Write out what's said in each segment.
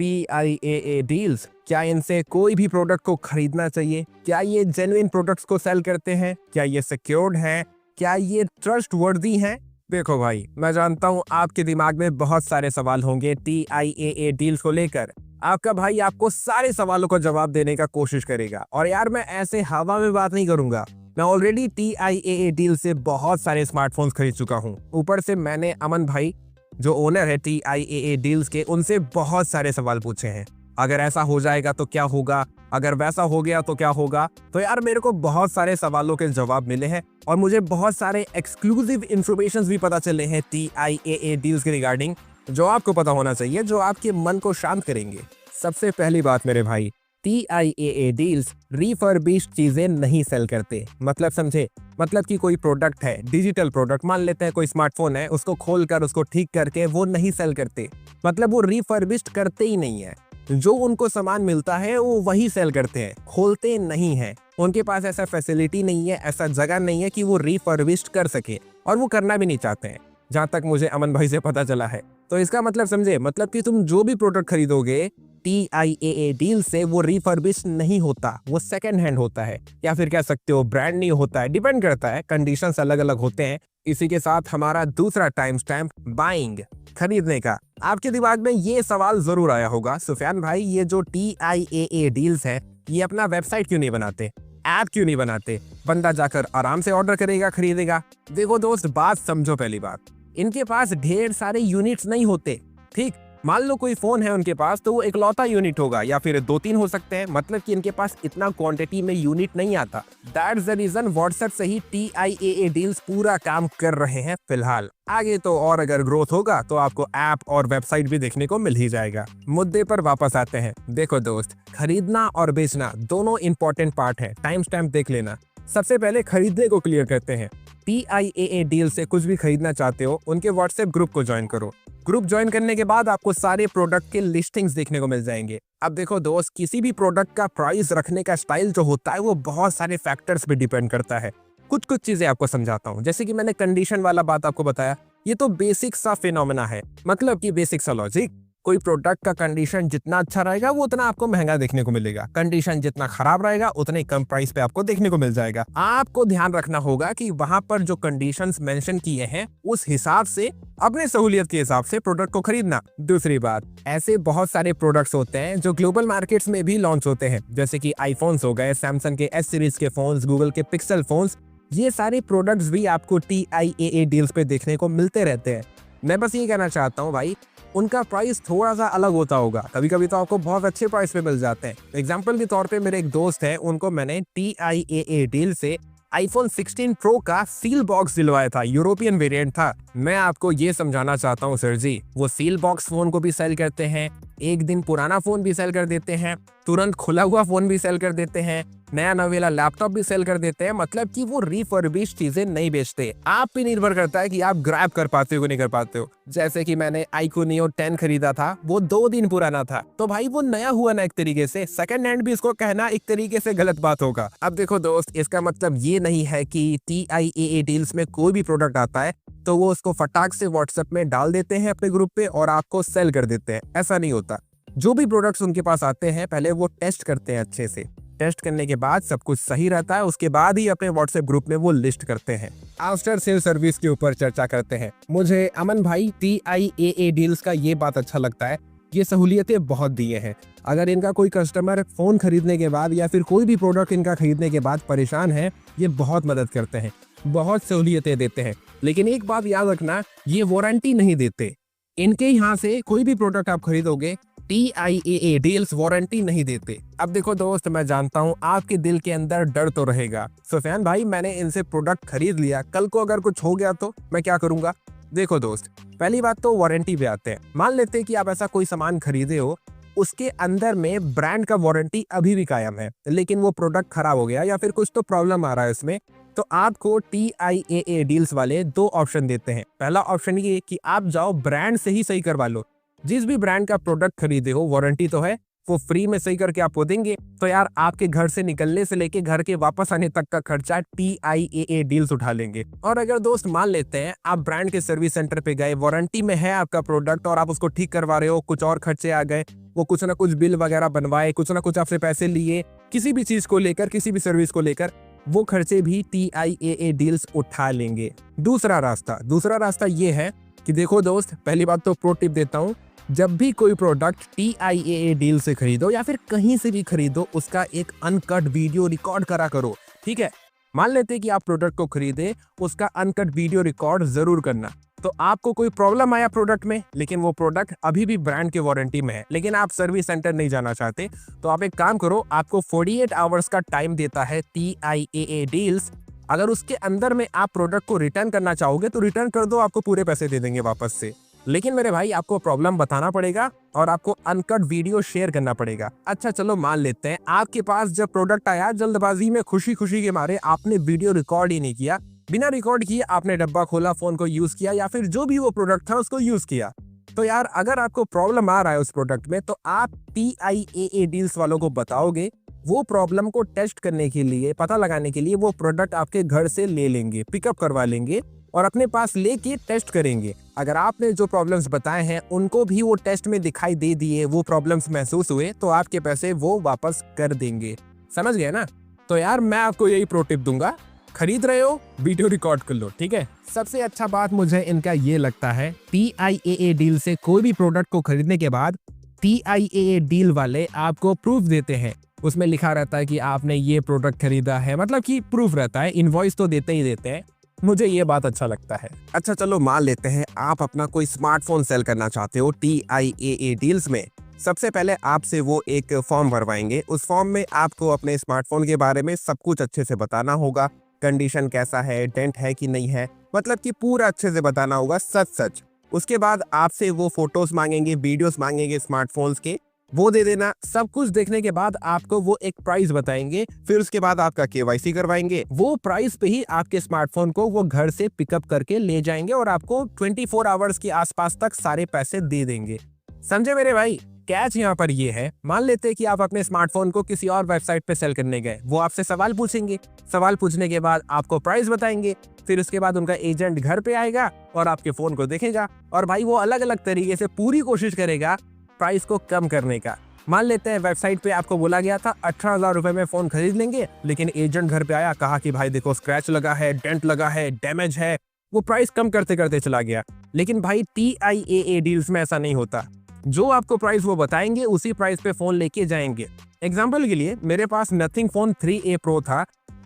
TIAA deals, क्या इनसे कोई भी प्रोडक्ट को खरीदना चाहिए? क्या ये जेन्युइन प्रोडक्ट्स को सेल करते हैं? क्या ये सिक्योर्ड है? क्या ये ट्रस्ट वर्दी हैं? देखो भाई, मैं जानता हूँ आपके दिमाग में बहुत सारे सवाल होंगे TIAA डील्स को लेकर। आपका भाई आपको सारे सवालों का जवाब देने का कोशिश करेगा, और यार मैं ऐसे हवा में बात नहीं करूंगा। मैं ऑलरेडी TIAA डील से बहुत सारे स्मार्टफोन्स खरीद चुका हूँ। ऊपर से मैंने अमन भाई जो ओनर है TIAA डील्स के, उनसे बहुत सारे सवाल पूछे हैं। अगर ऐसा हो जाएगा तो क्या होगा, अगर वैसा हो गया तो क्या होगा। तो यार मेरे को बहुत सारे सवालों के जवाब मिले हैं, और मुझे बहुत सारे एक्सक्लूसिव इंफॉर्मेशन भी पता चले हैं TIAA डील्स के रिगार्डिंग, जो आपको पता होना चाहिए, जो आपके मन को शांत करेंगे। सबसे पहली बात मेरे भाई, TIAA डील्स रिफर्बिश्ड चीजें नहीं सेल करते। मतलब समझे, मतलब कि कोई प्रोडक्ट है, डिजिटल प्रोडक्ट, मान लेते हैं कोई स्मार्टफोन है, उसको खोलकर उसको ठीक करके वो नहीं सेल करते। मतलब वो रिफर्बिश्ड करते ही नहीं है। जो उनको सामान मिलता है वो वही सेल करते हैं, खोलते नहीं है। उनके पास ऐसा फैसिलिटी नहीं है, ऐसा जगह नहीं है कि वो रिफर्बिश्ड कर सके, और वो करना भी नहीं चाहते हैं, जहां तक मुझे अमन भाई से पता चला है। तो इसका मतलब समझे, मतलब कि तुम जो भी प्रोडक्ट खरीदोगे TIAA डील से, वो रिफर्बिश्ड नहीं होता, वो सेकंड हैंड होता है, या फिर कह सकते हो ब्रांड न्यू होता है। डिपेंड करता है, कंडीशंस अलग अलग होते हैं। इसी के साथ हमारा दूसरा टाइम स्टैम्प, बाइंग, खरीदने का। आपके दिमाग में ये सवाल जरूर आया होगा, सुफियान भाई ये जो TIAA डील्स है, ये अपना वेबसाइट क्यों नहीं बनाते, ऐप क्यों नहीं बनाते, बंदा जाकर आराम से ऑर्डर करेगा, खरीदेगा। देखो दोस्त, बात समझो। पहली बात, इनके पास ढेर सारे यूनिट्स नहीं होते। ठीक, मान लो कोई फोन है उनके पास, तो वो इकलौता यूनिट होगा, या फिर 2-3 हो सकते हैं। मतलब कि इनके पास इतना क्वांटिटी में यूनिट नहीं आता। दैट्स द रीजन व्हाट्सएप से ही TIAA डील्स पूरा काम कर रहे हैं फिलहाल। आगे तो और अगर ग्रोथ होगा तो आपको ऐप और वेबसाइट भी देखने को मिल ही जाएगा। मुद्दे पर वापस आते हैं। देखो दोस्त, खरीदना और बेचना दोनों इंपॉर्टेंट पार्ट है। टाइम स्टैम्प देख लेना। सबसे पहले खरीदने को क्लियर करते हैं। TIAA डील से कुछ भी खरीदना चाहते हो, उनके व्हाट्सएप ग्रुप को ज्वाइन करो। ग्रुप ज्वाइन करने के बाद आपको सारे प्रोडक्ट के लिस्टिंग्स देखने को मिल जाएंगे। अब देखो दोस्त, किसी भी प्रोडक्ट का प्राइस रखने का स्टाइल जो होता है, वो बहुत सारे फैक्टर्स पे डिपेंड करता है। कुछ कुछ चीजें आपको समझाता हूँ। जैसे कि मैंने कंडीशन वाला बात आपको बताया, ये तो बेसिक सा फिनोमेना है, मतलब कि बेसिक सा लॉजिक। कोई प्रोडक्ट का कंडीशन जितना अच्छा रहेगा वो उतना आपको महंगा देखने को मिलेगा, कंडीशन जितना खराब रहेगा उतने कम प्राइस पे आपको देखने को मिल जाएगा। आपको ध्यान रखना होगा कि वहां पर जो कंडीशंस मेंशन किए हैं, उस हिसाब से, अपने सहूलियत के हिसाब से प्रोडक्ट को खरीदना। दूसरी बात, ऐसे बहुत सारे प्रोडक्ट्स होते हैं जो ग्लोबल मार्केट्स में भी लॉन्च होते हैं, जैसे कि आईफोन्स हो गए, सैमसंग के S सीरीज के फोन्स, गूगल के पिक्सल फोन्स। ये सारे प्रोडक्ट्स भी आपको TIAA डील्स पे देखने को मिलते रहते हैं। मैं बस ये कहना चाहता हूँ भाई, उनका प्राइस थोड़ा सा अलग होता होगा। कभी कभी तो आपको बहुत अच्छे प्राइस पे मिल जाते हैं। एग्जांपल के तौर पे मेरे एक दोस्त है, उनको मैंने TIAA डील से iPhone 16 Pro का सील बॉक्स दिलवाया था, यूरोपियन वेरिएंट था। मैं आपको ये समझाना चाहता हूँ सर जी, वो सील बॉक्स फोन को भी सेल करते हैं, एक दिन पुराना फोन भी सेल कर देते हैं, तुरंत खुला हुआ फोन भी सेल कर देते हैं, नया नवेला लैपटॉप भी सेल कर देते हैं। मतलब कि वो रिफर्बिश्ड चीजें नहीं बेचते। आप पे निर्भर करता है कि आप ग्रैब कर पाते हो कि नहीं कर पाते हो। जैसे कि मैंने iQOO Neo 10 खरीदा था, वो 2 दिन पुराना था, तो भाई वो नया हुआ ना एक तरीके से। सेकंड हैंड भी इसको कहना एक तरीके से गलत बात होगा। अब देखो दोस्त, इसका मतलब ये नहीं है कि TIAA डील्स में कोई भी प्रोडक्ट आता है तो वो उसको फटाक से व्हाट्सएप में डाल देते हैं अपने ग्रुप पे और आपको सेल कर देते हैं। ऐसा नहीं होता। जो भी प्रोडक्ट्स उनके पास आते हैं, पहले वो टेस्ट करते हैं अच्छे से। टेस्ट करने के बाद सब कुछ सही रहता है, उसके बाद ही अपने व्हाट्सएप ग्रुप में वो लिस्ट करते हैं। आफ्टर सेल सर्विस के ऊपर चर्चा करते हैं। मुझे अमन भाई TIAA डील्स का ये बात अच्छा लगता है, ये सहूलियतें बहुत दिए हैं। अगर इनका कोई कस्टमर फोन खरीदने के बाद या फिर कोई भी प्रोडक्ट इनका खरीदने के बाद परेशान है, ये बहुत मदद करते हैं, बहुत सहूलियतें देते हैं। लेकिन एक बात याद रखना, ये वारंटी नहीं देते। इनके यहाँ से कोई भी प्रोडक्ट आप खरीदोगे, TIAA डील्स वारंटी नहीं देते। अब देखो दोस्त, मैं जानता हूँ आपके दिल के अंदर डर तो रहेगा, सुफियान भाई मैंने इनसे प्रोडक्ट खरीद लिया, कल को अगर कुछ हो गया तो मैं क्या करूंगा। देखो दोस्त, पहली बात तो वारंटी पे आते हैं। मान लेते हैं कि आप ऐसा कोई सामान खरीदे हो, उसके अंदर में ब्रांड का वारंटी अभी भी कायम है, लेकिन वो प्रोडक्ट खराब हो गया या फिर कुछ तो प्रॉब्लम आ रहा है उसमें, तो आपको TIAA डील्स वाले 2 ऑप्शन देते हैं। पहला ऑप्शन ये कि आप जाओ ब्रांड से ही सही करवा लो। जिस भी ब्रांड का प्रोडक्ट खरीदे हो वारंटी तो है, वो फ्री में सही करके आपको देंगे। तो यार आपके घर से निकलने से लेके घर के वापस आने तक का खर्चा TIAA डील्स उठा लेंगे। और अगर दोस्त मान लेते हैं आप ब्रांड के सर्विस सेंटर पे गए, वारंटी में है आपका प्रोडक्ट और आप उसको ठीक करवा रहे हो, कुछ और खर्चे आ गए, वो कुछ ना कुछ बिल वगैरह बनवाए, कुछ ना कुछ आपसे पैसे लिए किसी भी चीज को लेकर, किसी भी सर्विस को लेकर, वो खर्चे भी TIAA डील्स उठा लेंगे। दूसरा रास्ता ये है कि देखो दोस्त, पहली बात तो प्रो टिप देता हूँ, जब भी कोई प्रोडक्ट TIAA डील से खरीदो या फिर कहीं से भी खरीदो, उसका एक अनकट वीडियो रिकॉर्ड करा करो। ठीक है, मान लेते हैं कि आप प्रोडक्ट को खरीदे, उसका अनकट वीडियो रिकॉर्ड जरूर करना। तो आपको कोई प्रॉब्लम आया प्रोडक्ट में, लेकिन वो प्रोडक्ट अभी भी ब्रांड के वारंटी में है, लेकिन आप सर्विस सेंटर नहीं जाना चाहते, तो आप एक काम करो, आपको 48 आवर्स का टाइम देता है TIAA डील्स। अगर उसके अंदर में आप प्रोडक्ट को रिटर्न करना चाहोगे तो रिटर्न कर दो, आपको पूरे पैसे दे देंगे वापस से। लेकिन मेरे भाई आपको प्रॉब्लम बताना पड़ेगा और आपको अनकट वीडियो शेयर करना पड़ेगा। अच्छा चलो मान लेते हैं आपके पास जब प्रोडक्ट आया, जल्दबाजी में खुशी खुशी के मारे आपने वीडियो रिकॉर्ड ही नहीं किया, बिना रिकॉर्ड किए आपने डब्बा खोला, फोन को यूज किया या फिर जो भी वो प्रोडक्ट था उसको यूज किया। तो यार अगर आपको प्रॉब्लम आ रहा है उस प्रोडक्ट में, तो आप TIAA डील्स वालों को बताओगे, वो प्रॉब्लम को टेस्ट करने के लिए, पता लगाने के लिए वो प्रोडक्ट आपके घर से ले लेंगे, पिकअप करवा लेंगे और अपने पास लेके टेस्ट करेंगे। अगर आपने जो प्रॉब्लम्स बताए हैं उनको भी वो टेस्ट में दिखाई दे दिए, वो प्रॉब्लम्स महसूस हुए, तो आपके पैसे वो वापस कर देंगे। समझ गए ना? तो यार मैं आपको यही प्रो टिप दूंगा, खरीद रहे हो वीडियो रिकॉर्ड कर लो। ठीक है, सबसे अच्छा बात मुझे इनका ये लगता है, TIAA डील से कोई भी प्रोडक्ट को खरीदने के बाद TIAA डील वाले आपको प्रूफ देते हैं। उसमें लिखा रहता है कि आपने ये प्रोडक्ट खरीदा है, मतलब कि प्रूफ रहता है, इनवॉइस तो देते ही देते हैं। मुझे ये बात अच्छा लगता है। अच्छा चलो मान लेते हैं आप अपना कोई स्मार्टफोन सेल करना चाहते हो TIAA डील्स में। सबसे पहले आपसे वो एक फॉर्म भरवाएंगे। उस फॉर्म में आपको अपने स्मार्टफोन के बारे में सब कुछ अच्छे से बताना होगा, कंडीशन कैसा है, डेंट है कि नहीं है, मतलब कि पूरा अच्छे से बताना होगा, सच सच। उसके बाद आपसे वो फोटोज मांगेंगे, वीडियोस मांगेंगे स्मार्टफोन्स के, वो दे देना। सब कुछ देखने के बाद आपको वो एक प्राइस बताएंगे, फिर उसके बाद आपका KYC करवाएंगे। वो प्राइस पे ही आपके स्मार्टफोन को वो घर से पिकअप करके ले जाएंगे और आपको 24 आवर्स के आसपास तक सारे पैसे दे देंगे। समझे मेरे भाई? कैच यहाँ पर ये है, मान लेते हैं कि आप अपने स्मार्टफोन को किसी और वेबसाइट पे सेल करने गए, वो आपसे सवाल पूछेंगे, सवाल पूछने के बाद आपको प्राइस बताएंगे, फिर उसके बाद उनका एजेंट घर पे आएगा और आपके फोन को देखेगा और भाई वो अलग अलग तरीके से पूरी कोशिश करेगा प्राइस को कम करने का। मान लेते हैं वेबसाइट पे आपको बोला गया था 18,000 रुपए में फोन खरीद लेंगे, लेकिन एजेंट घर पे आया, कहा कि भाई देखो स्क्रैच लगा है, डेंट लगा है, डैमेज है, वो प्राइस कम करते करते चला गया। लेकिन भाई TIAA डील्स में ऐसा नहीं होता, जो आपको प्राइस वो बताएंगे उसी प्राइस पे फोन लेके जाएंगे। एग्जाम्पल के लिए मेरे पास नथिंग फोन 3A प्रो था,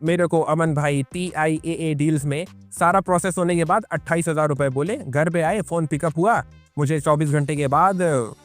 मेरे को अमन भाई TIAA डील्स में सारा प्रोसेस होने के बाद 28,000 रुपए बोले, घर पे आए, फोन पिकअप हुआ, मुझे 24 घंटे के बाद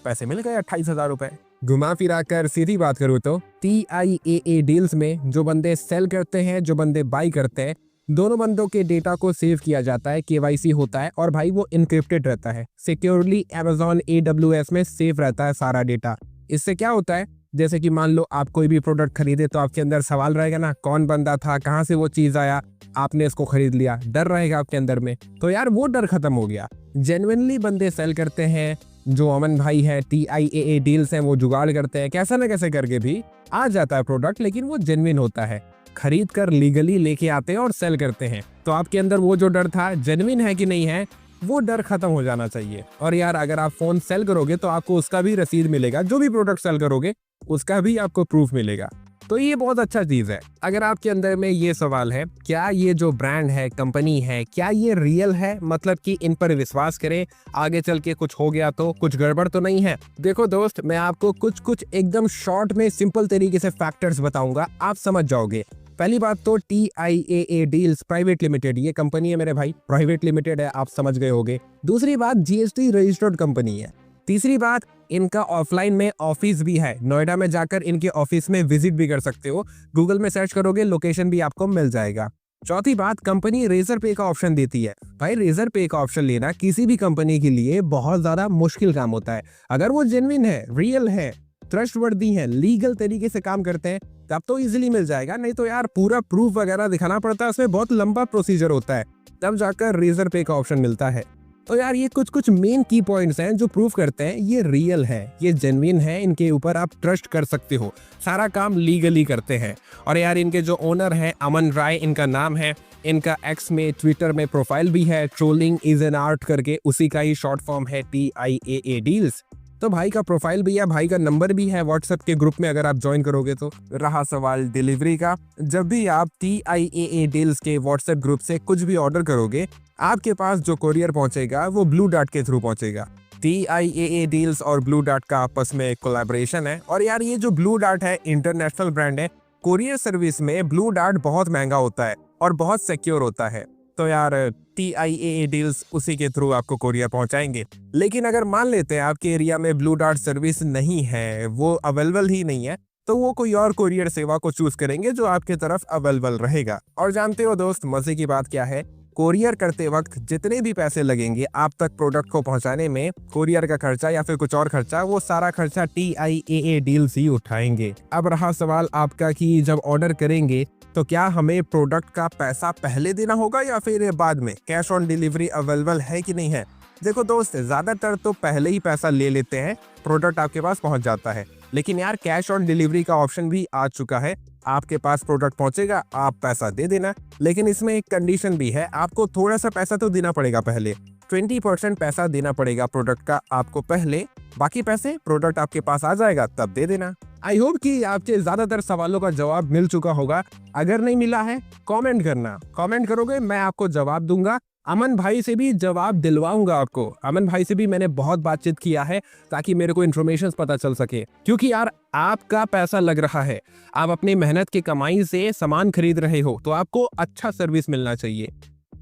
पैसे मिल गए 28,000 रुपए। घुमा फिरा कर सीधी बात करूँ तो TIAA डील्स में जो बंदे सेल करते हैं, जो बंदे बाई करते हैं, दोनों बंदों के डेटा को सेव किया जाता है, KYC होता है और भाई वो इनक्रिप्टेड रहता है, सिक्योरली Amazon AWS में सेव रहता है सारा डेटा। इससे क्या होता है, जैसे कि मान लो आप कोई भी प्रोडक्ट खरीदे तो आपके अंदर सवाल रहेगा ना, कौन बंदा था, कहाँ से वो चीज आया, आपने इसको खरीद लिया, डर रहेगा आपके अंदर में। तो यार वो डर खत्म हो गया। जेन्युइनली बंदे सेल करते हैं, जो अमन भाई है TIAA डील्स हैं, वो जुगाड़ करते हैं, कैसा ना कैसे करके भी आ जाता है प्रोडक्ट, लेकिन वो जेन्युइन होता है, खरीद कर लीगली लेके आते हैं और सेल करते हैं। तो आपके अंदर वो जो डर था, जेन्युइन है कि नहीं है, वो डर खत्म हो जाना चाहिए। और यार अगर आप फोन सेल करोगे तो आपको उसका भी रसीद मिलेगा, जो भी प्रोडक्ट सेल करोगे उसका भी आपको प्रूफ मिलेगा। तो ये बहुत अच्छा चीज है। अगर आपके अंदर में ये सवाल है, क्या ये जो ब्रांड है, कंपनी है, क्या ये रियल है, मतलब कि इन पर विश्वास करें, आगे चल के कुछ हो गया तो कुछ गड़बड़ तो नहीं है? देखो दोस्त, मैं आपको कुछ एकदम शॉर्ट में सिंपल तरीके से फैक्टर्स बताऊंगा, आप समझ जाओगे। पहली बात तो TIAA डील्स प्राइवेट लिमिटेड, ये कंपनी है मेरे भाई, प्राइवेट लिमिटेड है, आप समझ गए होगे। दूसरी बात, GST रजिस्टर्ड कंपनी है। तीसरी बात, इनका ऑफलाइन में ऑफिस भी है, नोएडा में जाकर इनके ऑफिस में विजिट भी कर सकते हो, गूगल में सर्च करोगे लोकेशन भी आपको मिल जाएगा। चौथी बात, कंपनी रेजर पे का ऑप्शन देती है। भाई रेजर पे का ऑप्शन लेना किसी भी कंपनी के लिए बहुत ज्यादा मुश्किल काम होता है। अगर वो जेन्युइन है, रियल है, ट्रस्टवर्दी है, लीगल तरीके से काम करते हैं, तब तो इजीली मिल जाएगा, नहीं तो यार पूरा प्रूफ वगैरह दिखाना पड़ता है, उसमें बहुत लंबा प्रोसीजर होता है, तब जाकर रेजर पे का ऑप्शन मिलता है। तो यार ये कुछ कुछ मेन की पॉइंट्स हैं जो प्रूव करते हैं ये रियल है, ये जेन्युइन है, इनके ऊपर आप ट्रस्ट कर सकते हो, सारा काम लीगली करते हैं। और यार इनके जो ओनर हैं अमन राय इनका नाम है, इनका एक्स में ट्विटर में प्रोफाइल भी है, ट्रोलिंग इज एन आर्ट करके, उसी का ही शॉर्ट फॉर्म है TIAA डील्स। तो भाई का प्रोफाइल भी है, भाई का नंबर भी है व्हाट्सएप के ग्रुप में अगर आप ज्वाइन करोगे तो। रहा सवाल डिलीवरी का, जब भी आप TIAA डील्स के व्हाट्सएप ग्रुप से कुछ भी ऑर्डर करोगे, आपके पास जो कोरियर पहुंचेगा वो ब्लू डार्ट के थ्रू पहुंचेगा। TIAA डील्स और ब्लू डार्ट का आपस में कोलैबोरेशन है। और यार ये जो ब्लू डार्ट है इंटरनेशनल ब्रांड है, कोरियर सर्विस में ब्लू डार्ट बहुत महंगा होता है और बहुत सिक्योर होता है। तो यार TIAA डील्स उसी के थ्रू आपको कोरियर पहुंचाएंगे। लेकिन अगर मान लेते हैं आपके एरिया में ब्लू डार्ट सर्विस नहीं है, वो अवेलेबल ही नहीं है, तो वो कोई और कोरियर सेवा को चूज करेंगे जो आपके तरफ अवेलेबल रहेगा। और जानते हो दोस्त मजे की बात क्या है, कोरियर करते वक्त जितने भी पैसे लगेंगे आप तक प्रोडक्ट को पहुंचाने में, कोरियर का खर्चा या फिर कुछ और खर्चा, वो सारा खर्चा TIAA डील्स ही उठाएंगे। अब रहा सवाल आपका कि जब ऑर्डर करेंगे तो क्या हमें प्रोडक्ट का पैसा पहले देना होगा या फिर बाद में, कैश ऑन डिलीवरी अवेलेबल है कि नहीं है। देखो दोस्त ज्यादातर तो पहले ही पैसा ले लेते हैं, प्रोडक्ट आपके पास पहुंच जाता है। लेकिन यार कैश ऑन डिलीवरी का ऑप्शन भी आ चुका है, आपके पास प्रोडक्ट पहुंचेगा, आप पैसा दे देना। लेकिन इसमें एक कंडीशन भी है, आपको थोड़ा सा पैसा तो देना पड़ेगा पहले, 20% पैसा देना पड़ेगा प्रोडक्ट का आपको पहले, बाकी पैसे प्रोडक्ट आपके पास आ जाएगा तब दे देना। आई होप कि आपके ज्यादातर सवालों का जवाब मिल चुका होगा। अगर नहीं मिला है कमेंट करना, कमेंट करोगे मैं आपको जवाब दूंगा। अमन भाई से भी जवाब दिलवाऊंगा आपको, अमन भाई से भी मैंने बहुत बातचीत किया है ताकि मेरे को इन्फॉर्मेशन पता चल सके। क्योंकि यार आपका पैसा लग रहा है, आप अपनी मेहनत की कमाई से सामान खरीद रहे हो, तो आपको अच्छा सर्विस मिलना चाहिए।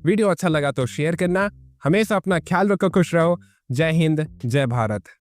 वीडियो अच्छा लगा तो शेयर करना, हमेशा अपना ख्याल रखो, खुश रहो। जय हिंद, जय भारत।